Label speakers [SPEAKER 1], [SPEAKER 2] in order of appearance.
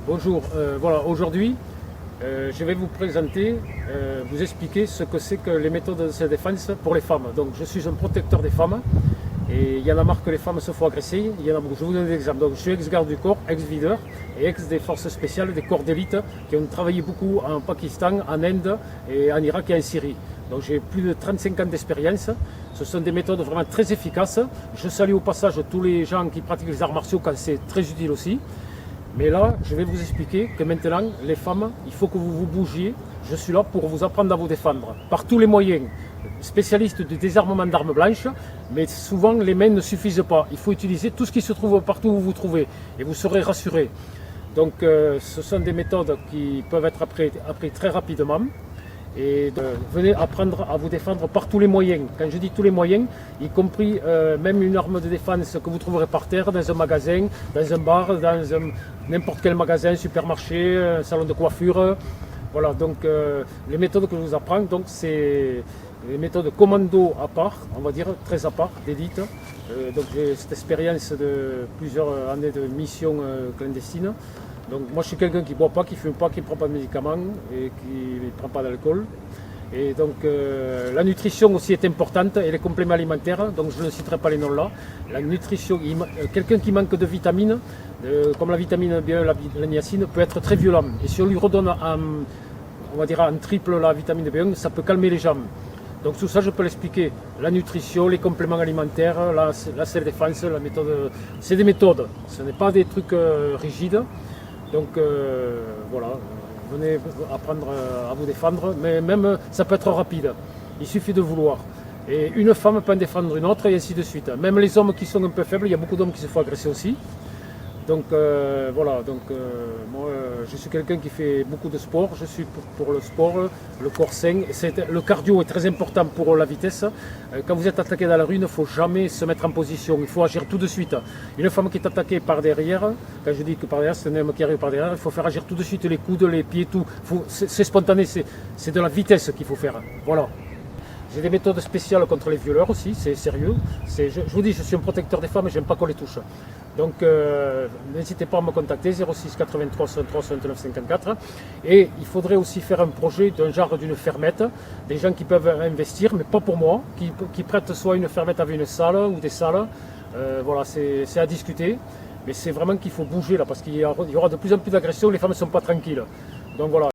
[SPEAKER 1] Bonjour, voilà, aujourd'hui je vais vous présenter, vous expliquer ce que c'est que les méthodes de défense pour les femmes. Donc je suis un protecteur des femmes et il y en a marre que les femmes se font agresser, il y en a beaucoup. Je vous donne des exemples. Donc, je suis ex-garde du corps, ex-videur et ex des forces spéciales, des corps d'élite qui ont travaillé beaucoup en Pakistan, en Inde et en Irak et en Syrie. Donc j'ai plus de 35 ans d'expérience. Ce sont des méthodes vraiment très efficaces. Je salue au passage tous les gens qui pratiquent les arts martiaux quand c'est très utile aussi. Mais là, je vais vous expliquer que maintenant, les femmes, il faut que vous vous bougiez. Je suis là pour vous apprendre à vous défendre par tous les moyens. Spécialiste du désarmement d'armes blanches, mais souvent les mains ne suffisent pas. Il faut utiliser tout ce qui se trouve partout où vous vous trouvez et vous serez rassuré. Donc ce sont des méthodes qui peuvent être apprises très rapidement. Et venez apprendre à vous défendre par tous les moyens. Quand je dis tous les moyens, y compris même une arme de défense que vous trouverez par terre, dans un magasin, dans un bar, dans n'importe quel magasin, supermarché, un salon de coiffure. Voilà, donc les méthodes que je vous apprends, donc c'est les méthodes commando à part, on va dire, très à part, d'élite. Donc j'ai cette expérience de plusieurs années de mission clandestine. Donc moi je suis quelqu'un qui ne boit pas, qui ne fume pas, qui ne prend pas de médicaments et qui ne prend pas d'alcool. Et donc la nutrition aussi est importante et les compléments alimentaires, donc je ne citerai pas les noms là. La nutrition, quelqu'un qui manque de vitamines, comme la vitamine B1, la niacine, peut être très violent. Et si on lui redonne on va dire en triple la vitamine B1, ça peut calmer les jambes. Donc tout ça je peux l'expliquer. La nutrition, les compléments alimentaires, la self-défense, la méthode. C'est des méthodes, ce n'est pas des trucs rigides. Donc voilà, venez apprendre à vous défendre, mais même ça peut être rapide, il suffit de vouloir. Et une femme peut en défendre une autre et ainsi de suite. Même les hommes qui sont un peu faibles, il y a beaucoup d'hommes qui se font agresser aussi. Donc voilà, moi je suis quelqu'un qui fait beaucoup de sport, je suis pour le sport, le corps sain. Le cardio est très important pour la vitesse. Quand vous êtes attaqué dans la rue, il ne faut jamais se mettre en position, il faut agir tout de suite. Une femme qui est attaquée par derrière, quand je dis que par derrière, c'est un homme qui arrive par derrière, il faut faire agir tout de suite les coudes, les pieds, tout. C'est spontané, c'est de la vitesse qu'il faut faire. Voilà. J'ai des méthodes spéciales contre les violeurs aussi, c'est sérieux. Je vous dis, je suis un protecteur des femmes et je n'aime pas qu'on les touche. Donc n'hésitez pas à me contacter, 06 83 63 69 54. Et il faudrait aussi faire un projet d'un genre d'une fermette, des gens qui peuvent investir, mais pas pour moi, qui prêtent soit une fermette avec une salle ou des salles. Voilà, c'est à discuter. Mais c'est vraiment qu'il faut bouger là, parce qu'il y aura de plus en plus d'agressions, les femmes ne sont pas tranquilles. Donc voilà.